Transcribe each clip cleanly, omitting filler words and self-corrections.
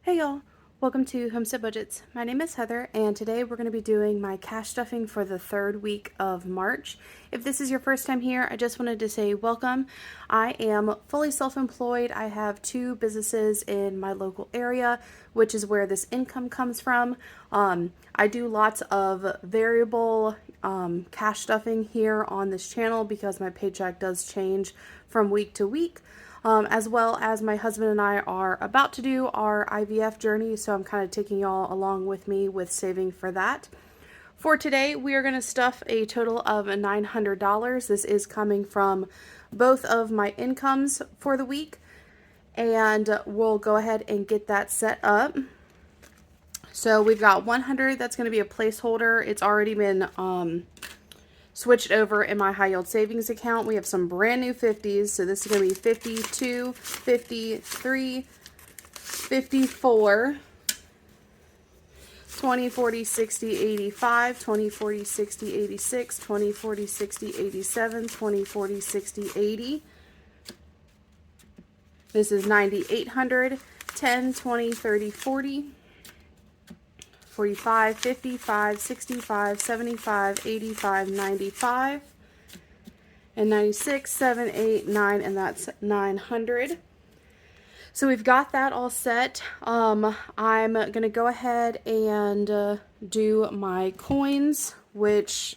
Hey y'all, welcome to Homestead Budgets. My name is Heather and today we're going to be doing my cash stuffing for the third week of March. If this is your first time here, I just wanted to say welcome. I am fully self-employed. I have two businesses in my local area, which is where this income comes from. I do lots of variable cash stuffing here on this channel because my paycheck does change from week to week. As well as my husband and I are about to do our IVF journey, so I'm kind of taking y'all along with me with saving for that. For today, we are going to stuff a total of $900. This is coming from both of my incomes for the week, and we'll go ahead and get that set up. So we've got 100, that's going to be a placeholder. It's already been switched over in my high yield savings account. We have some brand new 50s. So this is going to be 52, 53, 54, 20, 40, 60, 85, 20, 40, 60, 86, 20, 40, 60, 87, 20, 40, 60, 80. This is 9,800, 10, 20, 30, 40. 45, 55, 65, 75, 85, 95, and 96, 7, 8, 9, and that's 900. So we've got that all set. I'm going to go ahead and do my coins, which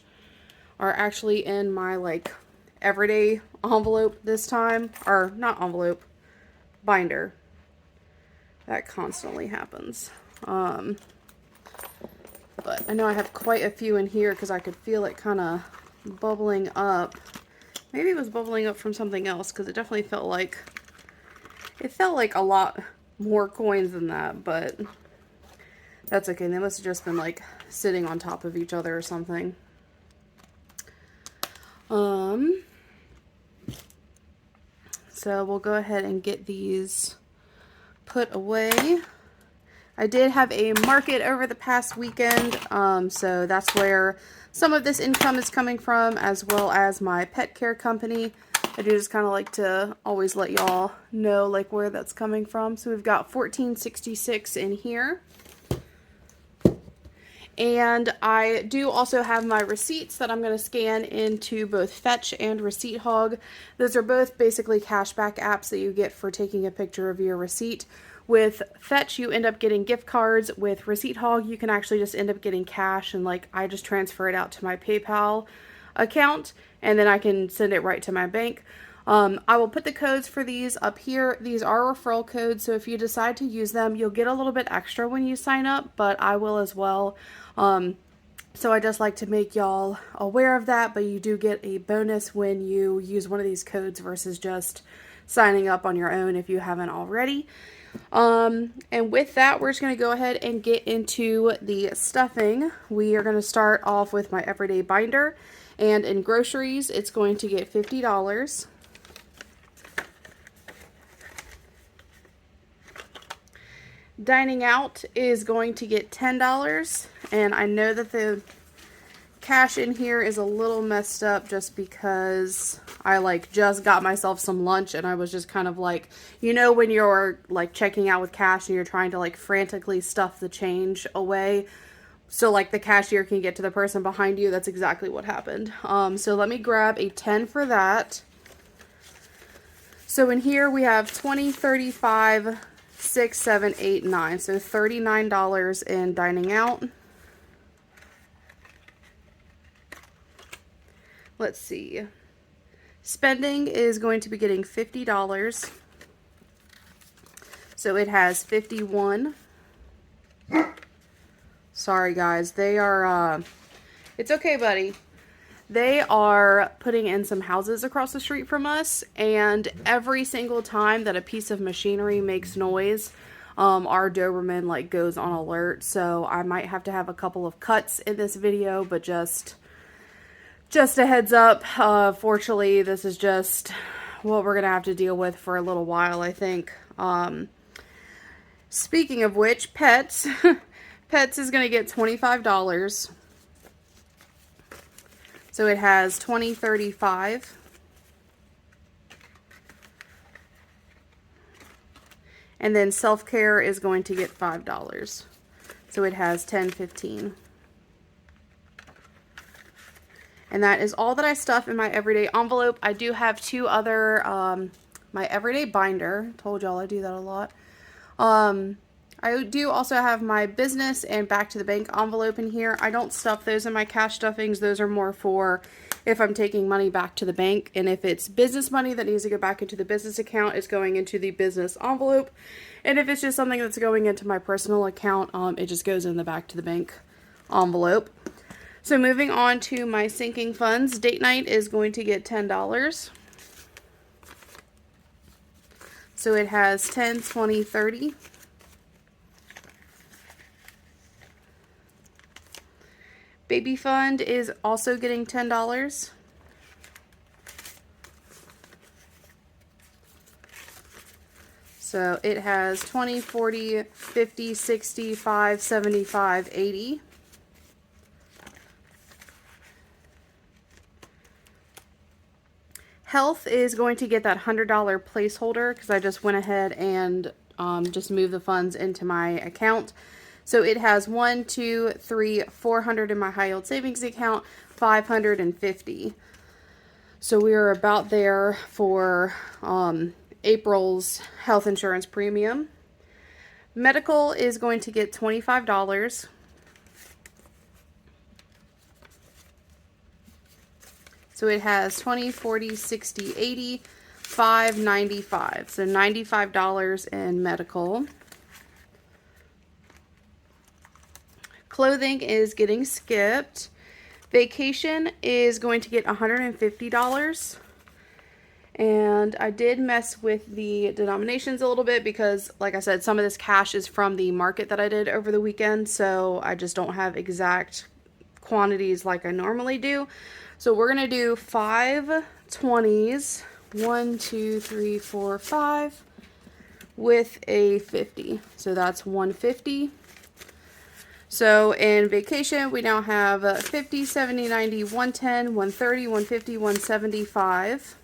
are actually in my everyday envelope this time, or not envelope, binder. That constantly happens. But I know I have quite a few in here because I could feel it kind of bubbling up. Maybe it was bubbling up from something else because it definitely felt like a lot more coins than that, but that's okay. They must have just been like sitting on top of each other or something. So we'll go ahead and get these put away. I did have a market over the past weekend, so that's where some of this income is coming from, as well as my pet care company. I do just kind of like to always let y'all know where that's coming from. So we've got $14.66 in here. And I do also have my receipts that I'm going to scan into both Fetch and Receipt Hog. Those are both basically cashback apps that you get for taking a picture of your receipt. With Fetch, you end up getting gift cards. With Receipt Hog, you can actually just end up getting cash, and I just transfer it out to my PayPal account, and then I can send it right to my bank. I will put the codes for these up here. These are referral codes, so if you decide to use them, you'll get a little bit extra when you sign up, but I will as well. So I just like to make y'all aware of that, but you do get a bonus when you use one of these codes versus just signing up on your own if you haven't already. And with that, we're just going to go ahead and get into the stuffing. We are going to start off with my everyday binder, and in groceries, it's going to get $50. Dining out is going to get $10, and I know that the cash in here is a little messed up just because I just got myself some lunch, and I was just kind of when you're checking out with cash and you're trying to frantically stuff the change away so the cashier can get to the person behind you. That's exactly what happened. So let me grab a 10 for that. So in here we have 20, 35, 6, 7, 8, 9. So $39 in dining out. Let's see. Spending is going to be getting $50. So it has 51. Sorry guys, they are it's okay, buddy. They are putting in some houses across the street from us, and every single time that a piece of machinery makes noise, our Doberman goes on alert. So I might have to have a couple of cuts in this video, but just a heads up. Fortunately, this is just what we're gonna have to deal with for a little while, I think. Speaking of which, pets pets is gonna get $25. So it has 20, 35, And then self-care is going to get $5. So it has 10, 15. And that is all that I stuff in my everyday envelope. I do have two other, my everyday binder. Told y'all I do that a lot. I do also have my business and back to the bank envelope in here. I don't stuff those in my cash stuffings. Those are more for if I'm taking money back to the bank. And if it's business money that needs to go back into the business account, it's going into the business envelope. And if it's just something that's going into my personal account, it just goes in the back to the bank envelope. So moving on to my sinking funds, date night is going to get $10. So it has 10, 20, 30. Baby fund is also getting $10. So it has 20, 40, 50, 65, 75, 80. Health is going to get that $100 placeholder because I just went ahead and just moved the funds into my account. So it has 1, 2, 3, 400 in my high yield savings account, 550. So we are about there for April's health insurance premium. Medical is going to get $25. So it has 20, 40, 60, 80, 595. So $95 in medical. Clothing is getting skipped. Vacation is going to get $150. And I did mess with the denominations a little bit because, like I said, some of this cash is from the market that I did over the weekend. So I just don't have exact quantities like I normally do. So we're going to do 5 20s, 1, 2, 3, 4, 5, with a 50. So that's 150. So in vacation, we now have 50, 70, 90, 110, 130, 150, 175.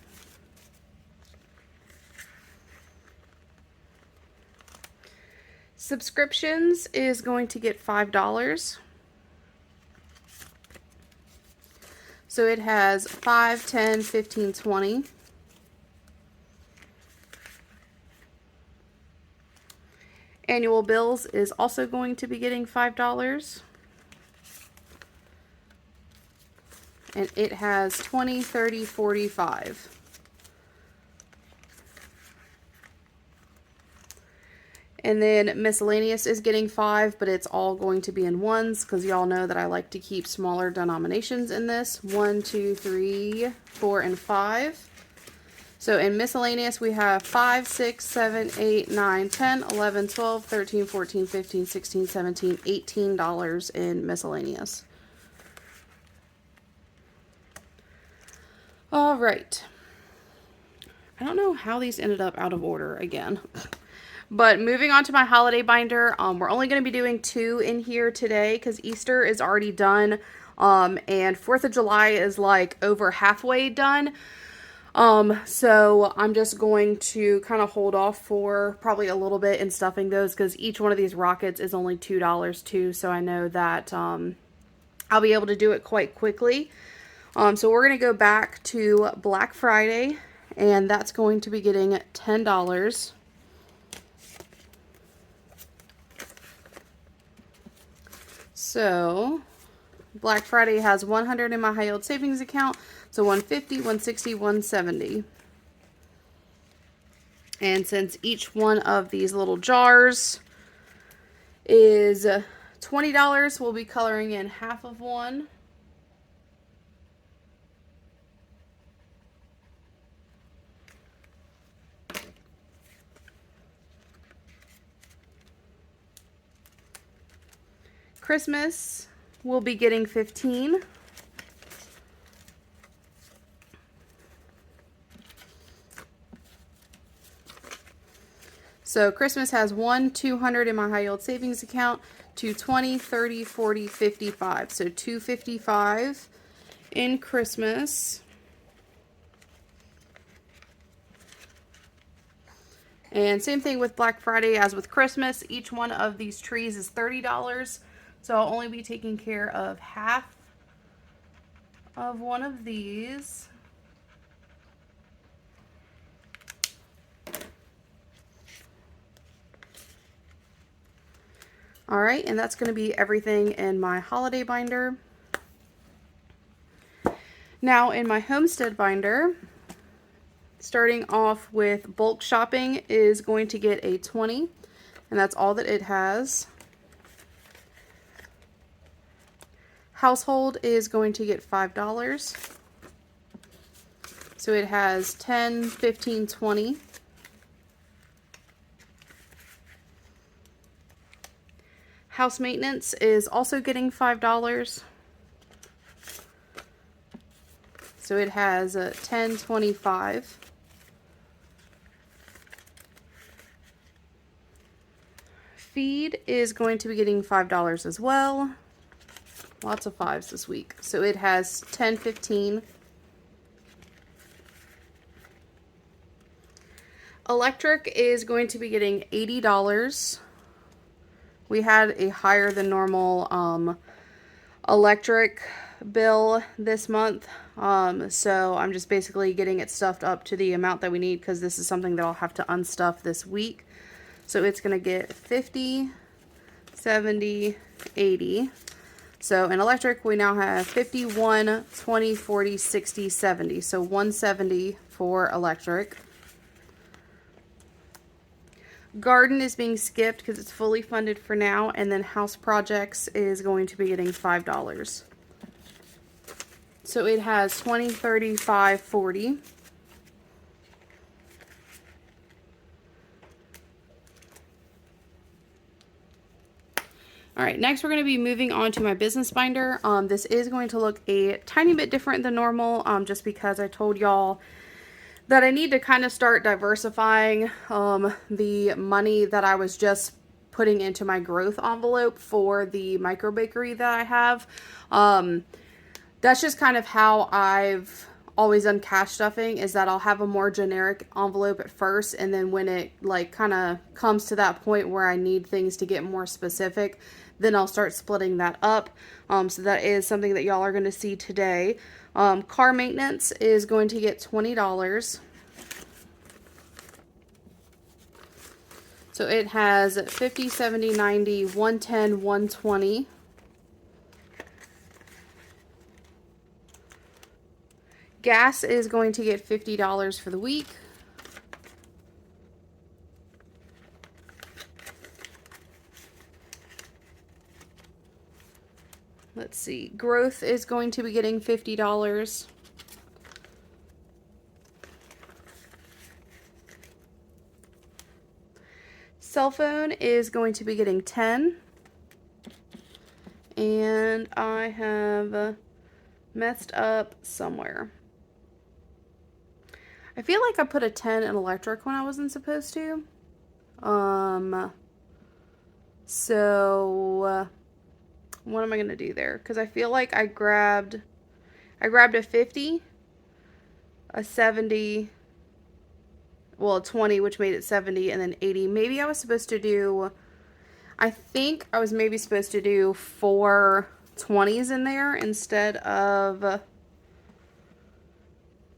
Subscriptions is going to get $5. So it has 5, 10, 15, 20. Annual bills is also going to be getting $5. And it has 20, 30, 45. And then miscellaneous is getting 5, but it's all going to be in ones because y'all know that I like to keep smaller denominations in this. 1, 2, 3, 4, and 5. So in miscellaneous, we have 5, 6, 7, 8, 9, 10, 11, 12, 13, 14, 15, 16, 17, $18 in miscellaneous. All right. I don't know how these ended up out of order again. But moving on to my holiday binder, we're only going to be doing 2 in here today because Easter is already done, and 4th of July is like over halfway done. So I'm just going to kind of hold off for probably a little bit in stuffing those because each one of these rockets is only $2 too, so I know that I'll be able to do it quite quickly. So we're going to go back to Black Friday, and that's going to be getting $10. So Black Friday has 100 in my high yield savings account, so 150, 160, 170. And since each one of these little jars is $20, we'll be coloring in half of one. Christmas, we'll be getting 15. So Christmas has 200 in my high yield savings account, 220, 30, 40, 55. So 255 in Christmas. And same thing with Black Friday as with Christmas. Each one of these trees is $30. So I'll only be taking care of half of one of these. All right, and that's going to be everything in my holiday binder. Now in my homestead binder, starting off with bulk shopping is going to get a 20, and that's all that it has. Household is going to get $5. So it has 10, 15, 20. House maintenance is also getting $5. So it has 10, 25. Feed is going to be getting $5 as well. Lots of fives this week. So it has 10, 15. Electric is going to be getting $80. We had a higher than normal electric bill this month. So I'm just basically getting it stuffed up to the amount that we need because this is something that I'll have to unstuff this week. So it's going to get 50, 70, 80. So in electric, we now have 51, 20, 40, 60, 70. So 170 for electric. Garden is being skipped because it's fully funded for now, and then house projects is going to be getting $5. So it has 20, 35, 40. All right, next we're going to be moving on to my business binder. This is going to look a tiny bit different than normal, just because I told y'all that I need to kind of start diversifying the money that I was just putting into my growth envelope for the micro bakery that I have. That's just kind of how I've always done cash stuffing, is that I'll have a more generic envelope at first, and then when it like kind of comes to that point where I need things to get more specific, then I'll start splitting that up. So that is something that y'all are going to see today. Car maintenance is going to get $20. So it has 50, 70, 90, 110, 120. Gas is going to get $50 for the week. Let's see. Growth is going to be getting $50. Cell phone is going to be getting 10. And I have messed up somewhere. I feel like I put a 10 in electric when I wasn't supposed to. So what am I gonna do there? Because I feel like I grabbed a 50, a 70, well, a 20, which made it 70, and then 80. Maybe I was supposed to do, I think I was maybe supposed to do 4 20s in there instead of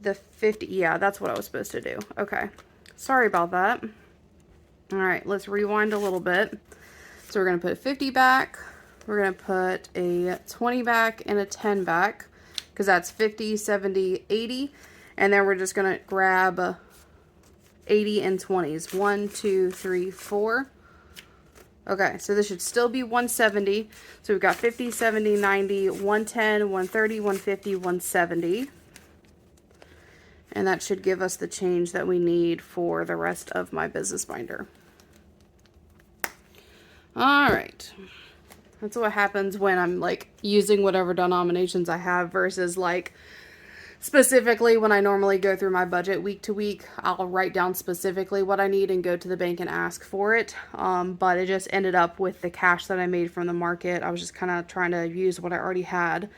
the 50. Yeah, that's what I was supposed to do. Okay. Sorry about that. All right, let's rewind a little bit. So we're going to put a 50 back. We're going to put a 20 back and a 10 back because that's 50, 70, 80. And then we're just going to grab 80 and 20s. 1, 2, 3, 4. Okay, so this should still be 170. So we've got 50, 70, 90, 110, 130, 150, 170. And that should give us the change that we need for the rest of my business binder. All right. That's what happens when I'm like using whatever denominations I have versus like specifically when I normally go through my budget week to week. I'll write down specifically what I need and go to the bank and ask for it. But it just ended up with the cash that I made from the market. I was just kind of trying to use what I already had.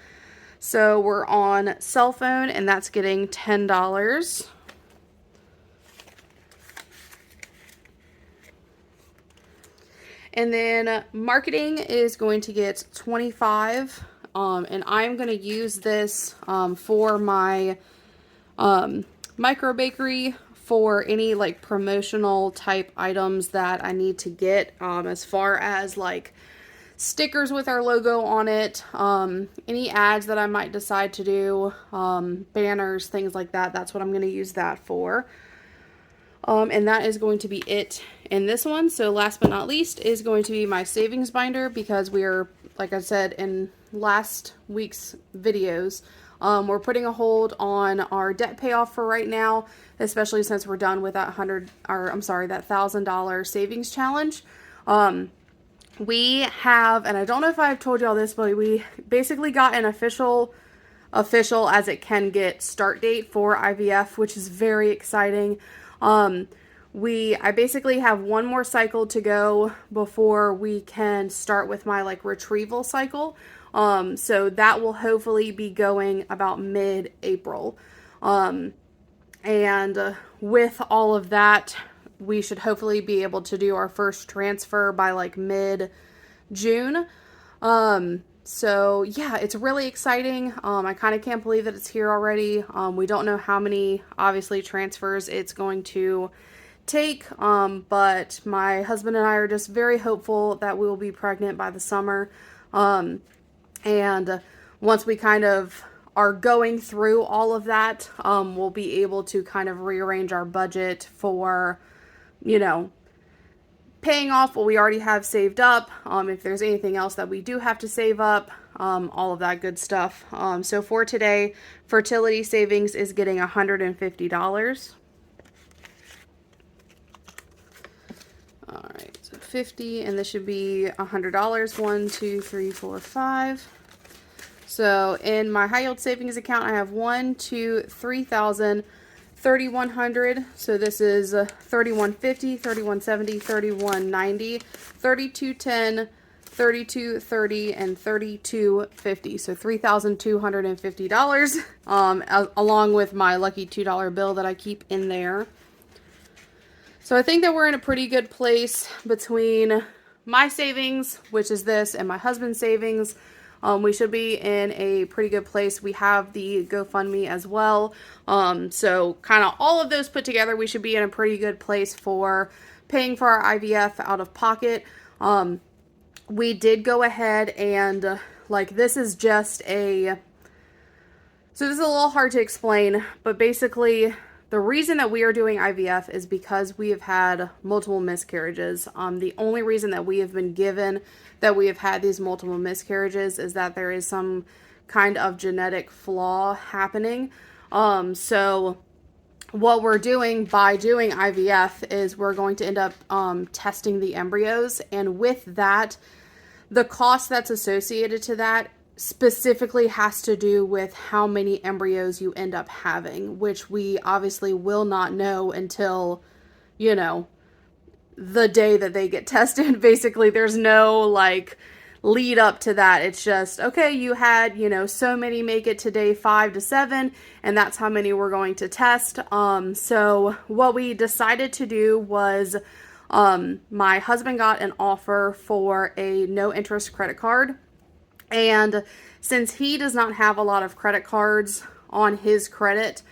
So we're on cell phone, and that's getting $10. And then marketing is going to get 25. And I'm going to use this for my micro bakery for any like promotional type items that I need to get, as far as like stickers with our logo on it, any ads that I might decide to do, banners, things like that. That's what I'm going to use that for. And that is going to be it in this one. So last but not least is going to be my savings binder, because we are, like I said in last week's videos, we're putting a hold on our debt payoff for right now, especially since we're done with that that $1,000 savings challenge. We have, and I don't know if I've told you all this, but we basically got an official as it can get start date for IVF, which is very exciting. I basically have one more cycle to go before we can start with my like retrieval cycle. So that will hopefully be going about mid-April. And with all of that, we should hopefully be able to do our first transfer by like mid-June. So yeah, it's really exciting. I kind of can't believe that it's here already. We don't know how many, obviously, transfers it's going to take, but my husband and I are just very hopeful that we will be pregnant by the summer. And once we kind of are going through all of that, we'll be able to kind of rearrange our budget for, paying off what we already have saved up, if there's anything else that we do have to save up, all of that good stuff. So for today, fertility savings is getting $150. All right, so 50, and this should be $100. 1, 2, 3, 4, 5. So in my high yield savings account, I have 1, 2, 3,000, 3,100. So this is 3,150, 3,170, 3,190, 3,210, 3,230, and 3,250. So $3,250, along with my lucky $2 bill that I keep in there. So I think that we're in a pretty good place between my savings, which is this, and my husband's savings. We should be in a pretty good place. We have the GoFundMe as well. So kind of all of those put together, we should be in a pretty good place for paying for our IVF out of pocket. We did go ahead and this is just so this is a little hard to explain, but basically the reason that we are doing IVF is because we have had multiple miscarriages. The only reason that we have been given that we have had these multiple miscarriages is that there is some kind of genetic flaw happening. So what we're doing by doing IVF is we're going to end up testing the embryos, and with that, the cost that's associated to that specifically has to do with how many embryos you end up having, which we obviously will not know until, the day that they get tested. Basically, there's no lead up to that. It's just, okay, you had, so many make it to day 5 to 7, and that's how many we're going to test. So what we decided to do was, my husband got an offer for a no interest credit card. And since he does not have a lot of credit cards on his credit,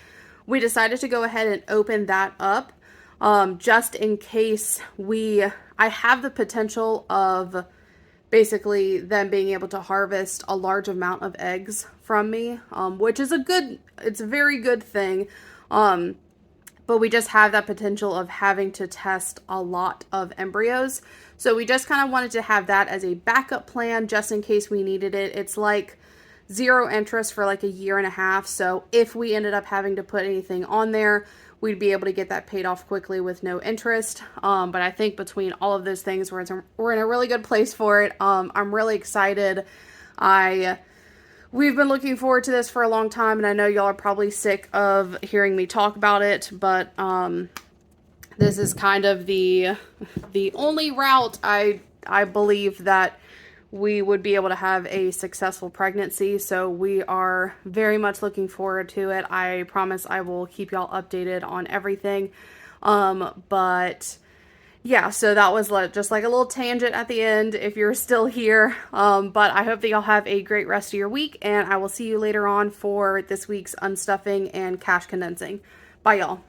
we decided to go ahead and open that up, just in case I have the potential of basically them being able to harvest a large amount of eggs from me, which is it's a very good thing. But we just have that potential of having to test a lot of embryos. So we just kind of wanted to have that as a backup plan just in case we needed it. It's like 0 interest for like a year and a half. So if we ended up having to put anything on there, we'd be able to get that paid off quickly with no interest. But I think between all of those things, we're in a really good place for it. I'm really excited. We've been looking forward to this for a long time, and I know y'all are probably sick of hearing me talk about it, but this is kind of the only route I believe that we would be able to have a successful pregnancy. So we are very much looking forward to it. I promise I will keep y'all updated on everything. But yeah, so that was just like a little tangent at the end if you're still here. But I hope that y'all have a great rest of your week, and I will see you later on for this week's unstuffing and cash condensing. Bye, y'all.